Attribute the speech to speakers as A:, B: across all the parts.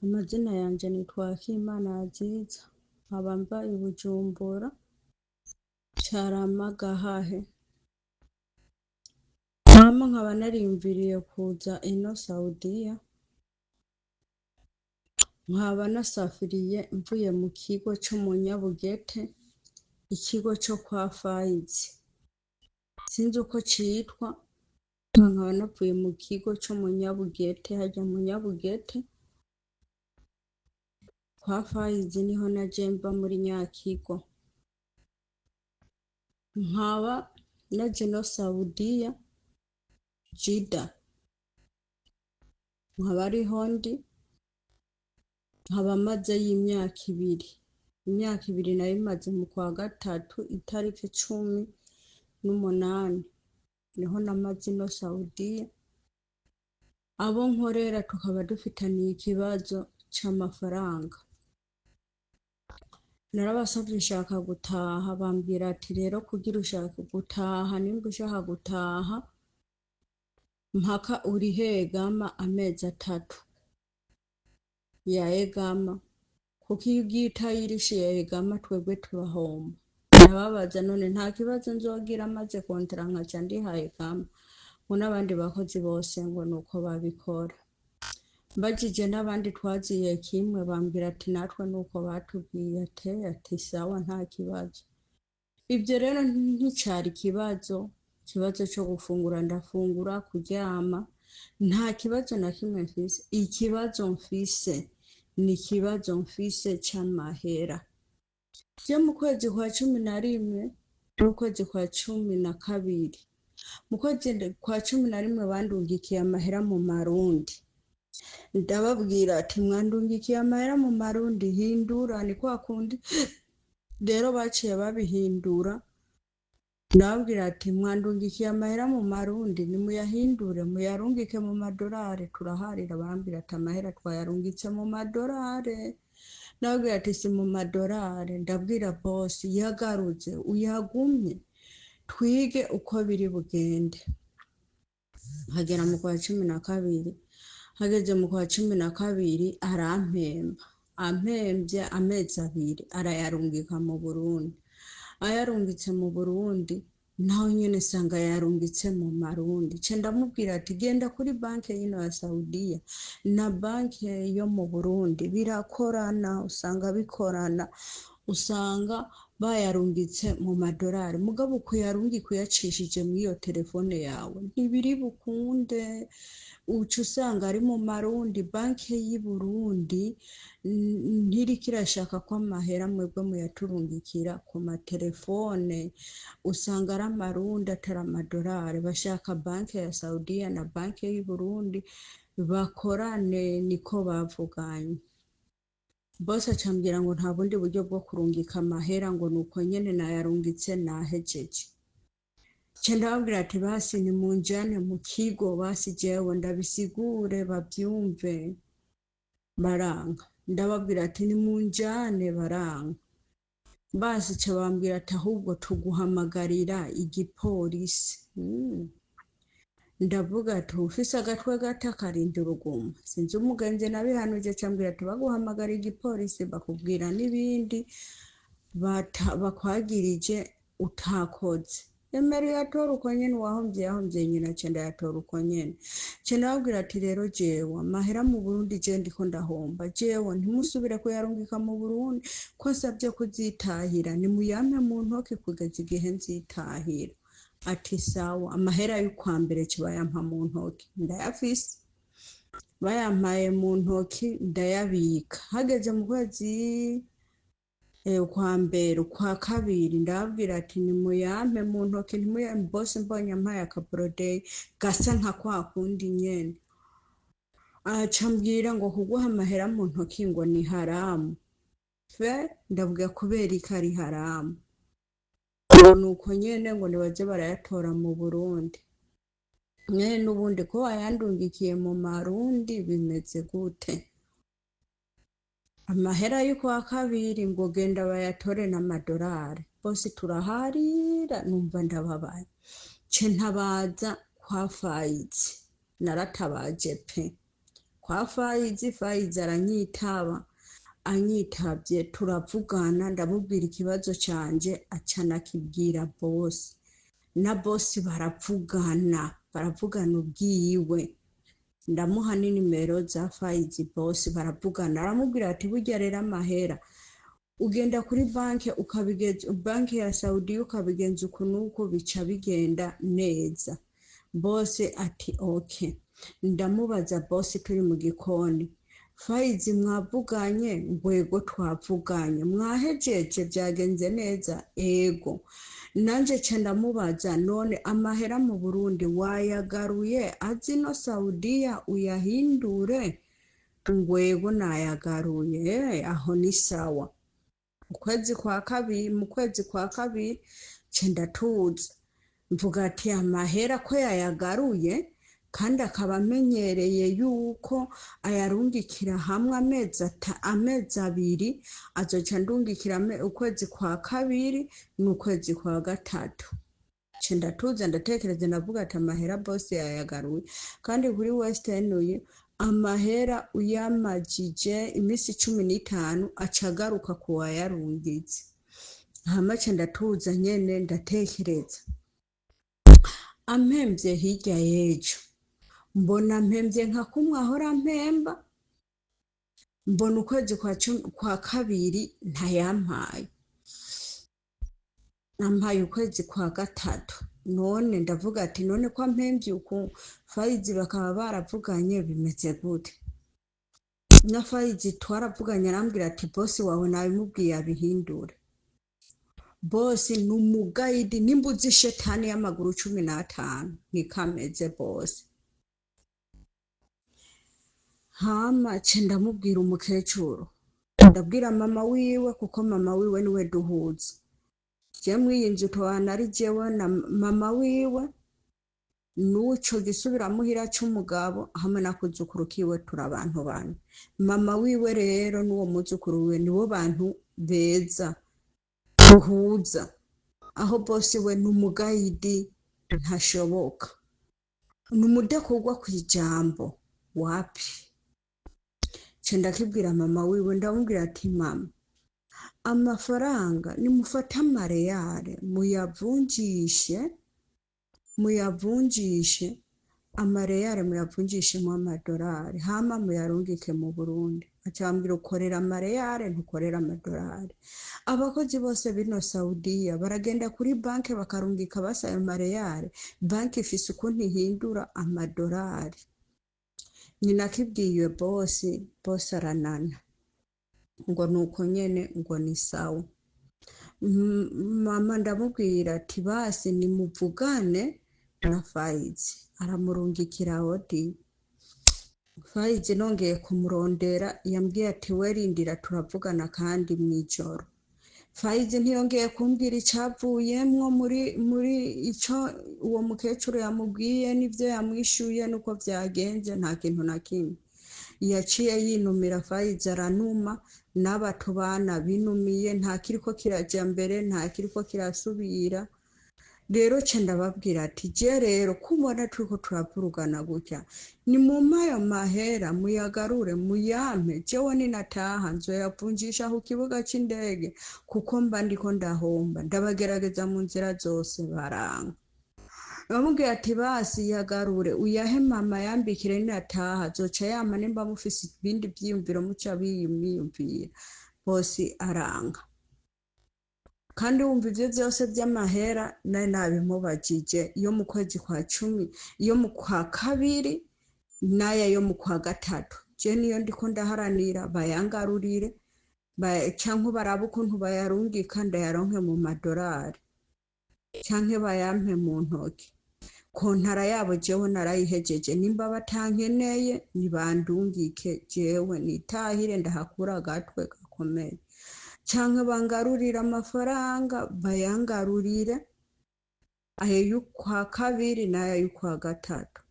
A: Amazina yanje nitwa Akimana Aziza, nkaba mba i Bujumbura, Carama Gahahe. Hama nkaba nariyumviriye kuza ino Saudiya, nkaba nasafiriye mvuye mu kigo co mu Nyabugete, ikigo co kwa Fayizi. Sinzi uko citwa, nkaba navuye mu kigo co mu Nyabugete, harya mu Nyabugete kwa Fayizi niho naje mba muri Nyakigo. Nkaba naje no Saudiya, Jida. Nkaba ariho ndi, nkaba mazeyo imyaka ibiri. Imyaka ibiri nayimaze mu kwa gatatu itariki 18 niho namaze ino Saudiya. Abo nkorera tukaba dufitaniye ikibazo c'amafaranga. Narabasavye nshaka gutaha, bambwira ati rero kugira ushaka gutaha, nimba ushaka gutaha mpaka urihe egama amezi 3 ya egama, kuko iyo ugiye utayirishiye egama twebwe turahomba. Ndababaza none nta kibazo nzogira maze kontera nkaca ndiha egama, ngo n'abandi bakozi bose ngo nuko babikora. Mbajije n'abandi twaziye kimwe, bambwira ati natwe nuko batubwiye, ati sawa nta kibazo. Ibyo rero nticari ikibazo co gufungura ndafungura, kuryama, nta kibazo na kimwe mfise. Ikibazo mfise ni ikibazo mfise c'amahera. Je mu kwezi kwa 11 n'ukwezi kwa 12, mu kwezi kwa 11 bandungikiye amahera mu marundi. Ndababwira ati mwandungikiye amahera mu marundi, hindura. Ni kwa kundi rero baciye babihindura. Ndababwira ati mwandungikiye amahera mu marundi, nimuyahindure muyarungike mu madolari, turaharira. Bambwira ati amahera twayarungitse mu madolari. Ndababwira ati si mu madolari. Ndabwira boss yagaruze uyagumye twige uko biri bugende. Hagera mu kwa 12, hageze mu kwa 12 arampemba. Ampembye amezi 2 arayarungika mu Burundi. Ayarungitse mu Burundi naho nyene sanga yarungitse mu marundi. Ce ndamubwira ati genda kuri banke yino ya Saudiya na banke yo mu Burundi birakorana, usanga bikorana, usanga bayarungitse mu madolari, mugabo kuyarungika uyacishije mu iyo telefone yawe ntibiri bukunde. Uca usanga ari mu marundi, banke y'i Burundi ntiriko irashaka ko amahera mwebwe muyaturungikira ku matelefone, usanga ari amarundi atari amadolari. Bashaka banke ya Saudiya na banke y'i Burundi bakorane, niko bavuganye. Boss acambwira ngo nta bundi buryo bwo kurungika amahera, ngo nuko nyene nayarungitse nahejeje. Ce ndababwira ati basi ni munjane mu kigo, basi jewe ndabisigure bavyumve. Baranga. Ndababwira ati ni munjane, baranga. Basi ce bambwira ati ahubwo tuguhamagarira igipolisi. Ndavuga ati ufise agatwe gata karinda uruguma. Sinzi umugenzi nabihanuje, cambwira ati baguhamagara igipolisi bakubwira n'ibindi bakwagirije utakoze. Emeri yatora uko nyene, wahomvye nyina. Ce ndayatora uko nyene. Ce ndababwira ati rero jewe amahera mu Burundi je ndiko ndahomba, jewe ntimusubire kuyarungika mu Burundi, ko nsavye kuzitahira nimuyampe mu ntoki kugeza igihe nzitahira. Ati sawa. Amahera y'ukwa mbere bayampa mu ntoki, ndayafise. Bayampaye mu ntoki ndayabika. Hageze mu kwezi kwa mbere, kwa kabiri, ndababwira ati nimuyampe mu ntoki, nimuyampe. Boss mbonye ampaye akaborodeye gasa nka kwa kundi nyene, acambwira ngo kuguha amahera mu ntoki ngo ni haramu. Ndavuga kubera ko ari haramu, nuko nyene ngo nibaze barayatora mu Burundi. Nyene n'ubundi ko wayandungikiye mu marundi bimeze gute? Amahera y'ukwa kabiri ngo genda bayatore n'amadolari. Bose turaharira, numva ndababaye. Ce ntabaza kwa Fayizi, naratabaje pe. kwa Fayizi aranyitaba, anyitavye turavugana, ndamubwira ikibazo canje aca nakibwira bosi, na bosi baravugana ubwiwe, ndamuha n'inimero za Fayizi bosi baravugana, aramubwira ati burya rero amahera ugenda kuri banki ya Saudiya ukabigenza uku nuko bica bigenda neza. Bosi ati okay. Ndamubaza bosi turi mu gikoni, Fayizi mwavuganye? Ngwego twavuganye. Mwahejeje byagenze neza? Ego. Nanje ca ndamubaza none amahera mu Burundi wayagaruye azino Saudiya uyahindure? Ngwego nayagaruye. Aho ni sawa. Mu kwezi kwa kabiri ca ndatuza, mvuga ati amahera ko yayagaruye kandi akaba amenyereye yuko ayarungikira hamwe amezi abiri, azoca ndungikira ukwezi kwa kabiri n'ukwezi kwa gatatu. Ca ndatuza ndatekereza, ndavuga ati amahera bosi yayagaruye, kandi kuri Western Union amahera uyamajije imisi 15 acagaruka kuwayarungitse. Hama ca ndatuza nyene ndatekereza, ampemvye hirya y'ejo, mbona mpemvye nka kumwe ahora mpemba, mbona ukwezi kwa kabiri ntayampaye, ampaye ukwezi kwa gatatu. None ndavuga ati none kwa mpemvye uku Fayizi bakaba baravuganye bimeze gute? Na Fayizi twaravuganye arambwira ati bosi wawe nabimubwiye abihindure. Bosi numugayidi nimbuzi shetani y'amaguru 15 nikameze bosi. Hama ca ndamubwira umukecuru, ndabwira mama wiwe kuko mama wiwe niwe duhuza. Je mwiyinzu twana ari jewe na mama wiwe nuco gisubira muhira c'umugabo hamwe nakuzukuru kiwe turabantu bane. Mama wiwe rero nuwo muzukuru we nibo bantu beza duhuza. Aho bosi we numugayidi ntashoboka, numudakugwa kwijambo wapi. Ca ndakibwira mama wiwe, ndamubwira ati mama, amafaranga nimufata amareyare muyavunjishe amareyare muyavunjishe mu amadolari, hama muyarungike mu Burundi. Acambira ukorera amareyare ntukorera amadolari. Abakozi bose bino Saudiya baragenda kuri banki bakarungika basaye amareyare, banki ifise ukuntu ihindura amadolari. Nyina kibwiye bosi aranana, ngo nuko nyene ngo ni sawa. Mama ndamubwira ati basi nimuvugane na Fayizi, aramurungikira odi. Fayizi nongeye kumurondera yambwiye ati werindira turavugana kandi mwijoro. Fayizi ntiyongeye kumbwira icavuyemwo muri ico uwo mukecuru yamubwiye n'ivyo yamwishuye nuko vyagenze, nta kintu na kimwe. Yaciye yinumira Fayizi aranuma, n'abato bana binumiye, nta kiriko kiraja mbere nta kiriko kirasubira. Rero ca ndababwira ati je rero kumubona turiko turavurugana gutya, ni mumpayo mahera muyagarure muyampe, jewe ninataha nzoyavunjisha ku kibuga c'indege kuko mba ndiko ndahomba. Ndabagerageza mu nzira zose baranga. Bamubwira ati basi yagarure uyahe mama yambikire ninataha zoca yama nimba mufise ibindi vyiyumviro muca biyumvira. Bosi aranga. Kandi wumva ivyo vyose vy'amahera nari nabimubajije, iyo mu kwezi kwa 10, iyo mu kwa kabiri, naya yo mu kwa gatatu. Je niyo ndiko ndaharanira bayangarurire, canke baraba ukuntu bayarungika ndayaronke mu madolari, canke bayampe mu ntoki. Kontara yabo jewe narayihejeje, nimba batankeneye nibandungike jewe nitahire ndahakura agatwe gakomeye. Canke bangarurira amafaranga bayangarurire, ayo y'ukwa kabiri n'ayo y'ukwa gatatu.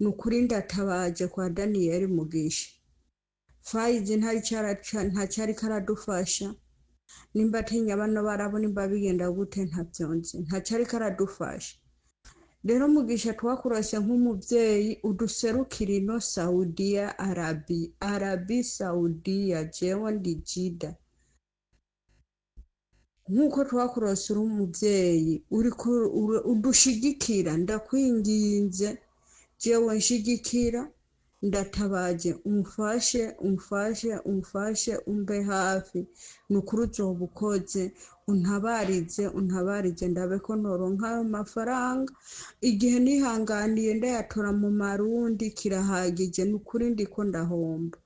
A: Nukuri ndatabaje kwa Daniel Mugisha. Fayizi ntacari karadufasha, nimba atinya bano barabo nimba bigenda gute ntavyonzi, ntacari karadufasha. rero Mugisha twakurose nk'umuvyeyi uduserukira ino Saudiya Arabi Saudiya jewe ndi Jida nk'uko twakurose uri umuvyeyi uriko udushigikira ndakwinginze jewe nshigikira ndatabaje umfashe umbe hafi nukuri uzoba ukoze untabarize ndabe ko noronka ayo mafaranga igihe nihanganiye ndayatora mu marundi kirahagije nukuri ndiko ndahomba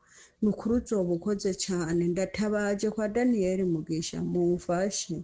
A: nukuri uzoba ukoze cane ndatabaje kwa Daniel Mugisha mumfashe